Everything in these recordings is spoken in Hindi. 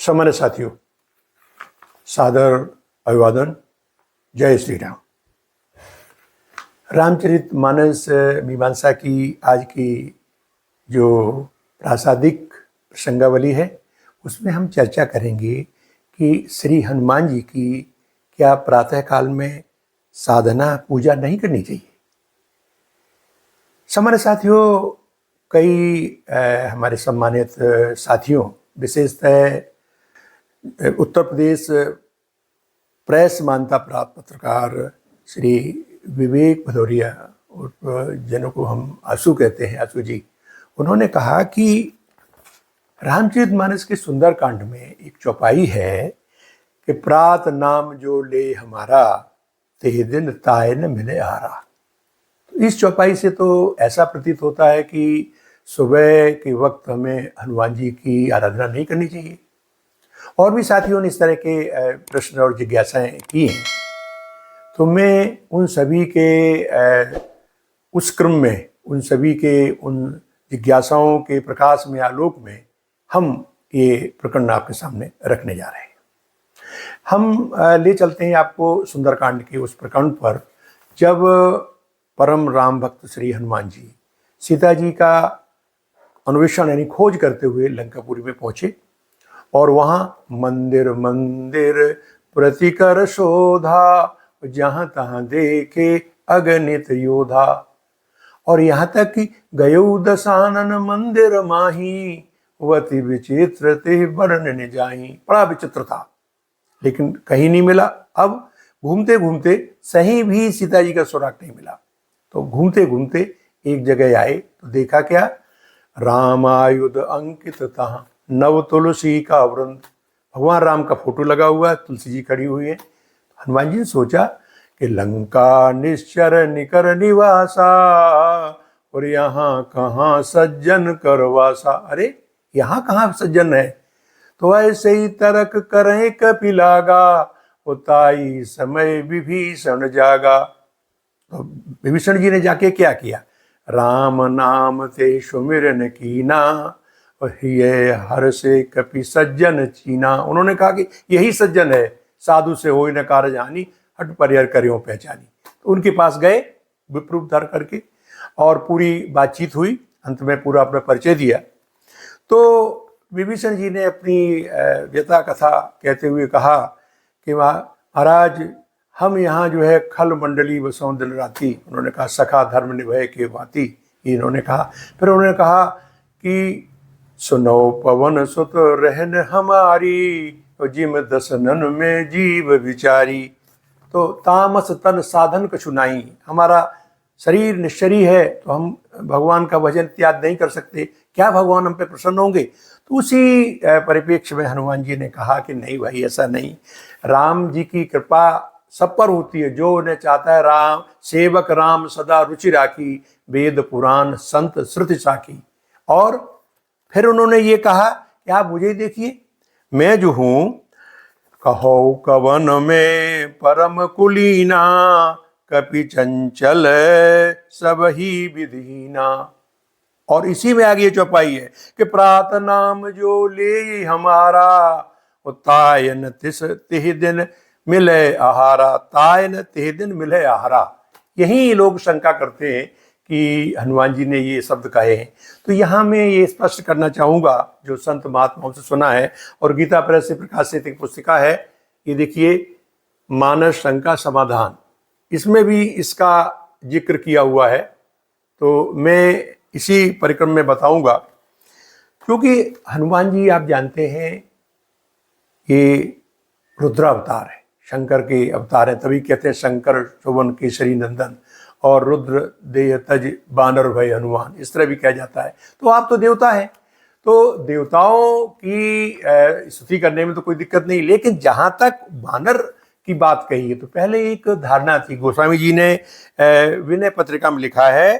सामान्य साथियों, सादर अभिवादन। जय श्री राम। रामचरितमानस मीमांसा की आज की जो प्रासादिक प्रसंगावली है उसमें हम चर्चा करेंगे कि श्री हनुमान जी की क्या प्रातःकाल में साधना पूजा नहीं करनी चाहिए। सामान्य साथियों, कई हमारे सम्मानित साथियों, विशेषतः उत्तर प्रदेश प्रेस मान्यता प्राप्त पत्रकार श्री विवेक भदौरिया और जनों को हम आंसू कहते हैं, आंसू जी, उन्होंने कहा कि रामचरितमानस के सुंदरकांड में एक चौपाई है कि प्रात नाम जो ले हमारा, ते दिन ताय न मिले आरा। तो इस चौपाई से तो ऐसा प्रतीत होता है कि सुबह के वक्त हमें हनुमान जी की आराधना नहीं करनी चाहिए। और भी साथियों ने इस तरह के प्रश्न और जिज्ञासाएं की हैं, तो मैं उन सभी के उस क्रम में, उन सभी के उन जिज्ञासाओं के प्रकाश में, आलोक में हम ये प्रकरण आपके सामने रखने जा रहे हैं। हम ले चलते हैं आपको सुंदरकांड के उस प्रकरण पर जब परम राम भक्त श्री हनुमान जी सीता जी का अन्वेषण यानी खोज करते हुए लंकापुरी में पहुंचे और वहाँ मंदिर मंदिर प्रतिकर शोधा, जहाँ तहाँ देखे अगणित योधा। और यहाँ तक कि गयो दसानन मंदिर माही, वति विचित्र ते वर्णन जाही। बड़ा विचित्र था, लेकिन कहीं नहीं मिला। अब घूमते घूमते सही भी सीता जी का सुराग नहीं मिला। तो घूमते घूमते एक जगह आए तो देखा क्या, रामायुध अंकित तहाँ नव तुलसी का वृंद। भगवान राम का फोटो लगा हुआ है, तुलसी जी खड़ी हुई है। हनुमान जी ने सोचा कि लंका निश्चर निकर निवासा, और यहाँ कहाँ सज्जन करवासा। अरे यहाँ कहाँ सज्जन है, तो ऐसे ही तरक करें कपिलागा, उताई समय विभीषण जागा। तो विभीषण जी ने जाके क्या किया, राम नाम ते सुमिरन कीना, ये हर से कपि सज्जन चीना। उन्होंने कहा कि यही सज्जन है, साधु से होई न कारज हानि, हट परिहर करियो पहचानी। तो उनके पास गए विप्रूप धर करके और पूरी बातचीत हुई। अंत में पूरा अपना परिचय दिया। तो विभीषण जी ने अपनी व्यथा कथा कहते हुए कहा कि महाराज, हम यहाँ जो है खल मंडली बसों दिन राती। उन्होंने कहा सखा धर्म निभय के भांति, इन्होंने कहा। फिर उन्होंने कहा कि सुनो पवन सुत रहन हमारी, जिम दसनन में जीव विचारी। तो तामस तन साधन कछु नहीं, हमारा शरीर निश्चरी है तो हम भगवान का भजन त्याग नहीं कर सकते, क्या भगवान हम पे प्रसन्न होंगे। तो उसी परिप्रेक्ष्य में हनुमान जी ने कहा कि नहीं भाई, ऐसा नहीं। राम जी की कृपा सब पर होती है, जो उन्हें चाहता है। राम सेवक राम सदा रुचि राखी, वेद पुराण संत श्रुति साखी। और फिर उन्होंने ये कहा कि आप मुझे देखिए, मैं जो हूं, कहो कवन में परम कुलीना, कपि चंचल सब ही विधीना। और इसी में आगे चौपाई है कि प्रात नाम जो ले हमारा, तायन तिह दिन मिले आहारा। तायन तिह दिन मिले आहारा, यही लोग शंका करते हैं कि हनुमान जी ने ये शब्द कहे हैं। तो यहाँ मैं ये स्पष्ट करना चाहूँगा, जो संत महात्माओं से सुना है और गीता प्रेस से प्रकाशित एक पुस्तिका है, ये देखिए, मानस शंका समाधान, इसमें भी इसका जिक्र किया हुआ है। तो मैं इसी परिक्रम में बताऊंगा, क्योंकि हनुमान जी आप जानते हैं ये रुद्रावतार है, शंकर के अवतार हैं। तभी कहते हैं शंकर शोभन केसरी नंदन, और रुद्र देह तज बानर भय हनुमान, इस तरह भी कहा जाता है। तो आप तो देवता हैं, तो देवताओं की स्तुति करने में तो कोई दिक्कत नहीं। लेकिन जहाँ तक बानर की बात कही है, तो पहले एक धारणा थी। गोस्वामी जी ने विनय पत्रिका में लिखा है,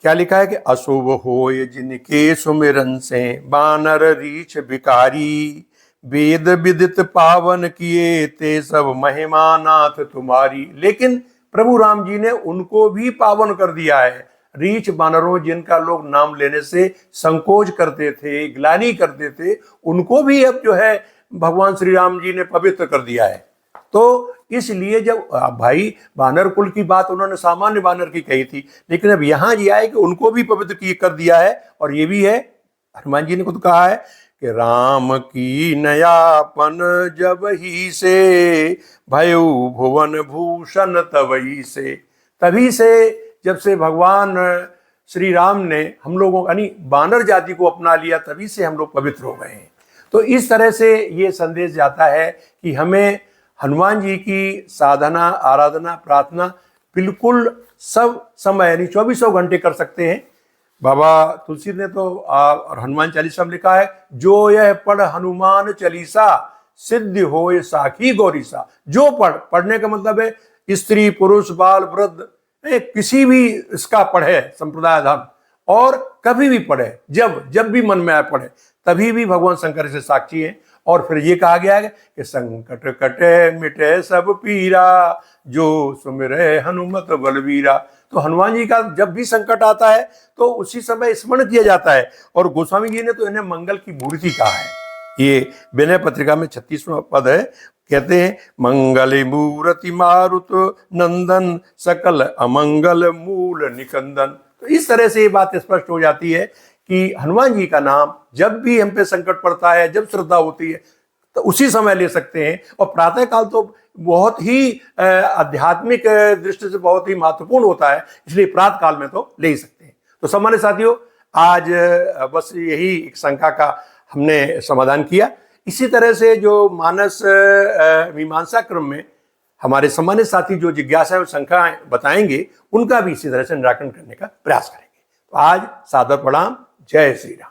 क्या लिखा है कि अशुभ होय जिनके सुमिरन से, बानर रीछ विकारी, वेद विदित पावन किए, ते सब महिमा नाथ तुम्हारी। लेकिन प्रभु राम जी ने उनको भी पावन कर दिया है। रीछ बानरों, जिनका लोग नाम लेने से संकोच करते थे, ग्लानि करते थे, उनको भी अब जो है भगवान श्री राम जी ने पवित्र कर दिया है। तो इसलिए जब भाई वानर कुल की बात उन्होंने सामान्य वानर की कही थी, लेकिन अब यहाँ ये आए कि उनको भी पवित्र कर दिया है। और ये भी है, हनुमान जी ने खुद कहा है कि राम की नयापन जब ही से भयो भुवन भूषण तवही से। तभी से, जब से भगवान श्री राम ने हम लोगों यानी वानर जाति को अपना लिया, तभी से हम लोग पवित्र हो गए हैं। तो इस तरह से ये संदेश जाता है कि हमें हनुमान जी की साधना, आराधना, प्रार्थना बिल्कुल सब समय यानी 24 घंटे कर सकते हैं। बाबा तुलसी ने तो और हनुमान चालीसा में लिखा है, जो यह पढ़ हनुमान चालीसा सिद्ध होए साखी गौरीसा। जो पढ़ने का मतलब है स्त्री, पुरुष, बाल, वृद्ध, किसी भी इसका पढ़े, संप्रदाय धर्म, और कभी भी पढ़े, जब भी मन में आए पढ़े, तभी भी भगवान शंकर से साक्षी है। और फिर ये कहा गया है कि संकट कटे मिटे सब पीरा, जो सुमिरे हनुमत बलवीरा। तो हनुमान जी का जब भी संकट आता है तो उसी समय स्मरण किया जाता है। और गोस्वामी जी ने तो इन्हें मंगल की मूर्ति कहा है। ये विनय पत्रिका में 36वां पद है, कहते हैं मंगल मूर्ति मारुत नंदन सकल अमंगल मूल निकंदन। तो इस तरह से ये बात स्पष्ट हो जाती है कि हनुमान जी का नाम जब भी हम पे संकट पड़ता है, जब श्रद्धा होती है, तो उसी समय ले सकते हैं। और प्रातः काल तो बहुत ही आध्यात्मिक दृष्टि से बहुत ही महत्वपूर्ण होता है, इसलिए प्रातः काल में तो ले ही सकते हैं। तो सम्मानित साथियों, आज बस यही एक शंका का हमने समाधान किया। इसी तरह से जो मानस मीमांसा क्रम में हमारे सम्मानित साथी जो जिज्ञासा और शंकाएं बताएंगे, उनका भी इसी तरह से निराकरण करने का प्रयास करेंगे। तो आज सादर प्रणाम। जय श्री राम।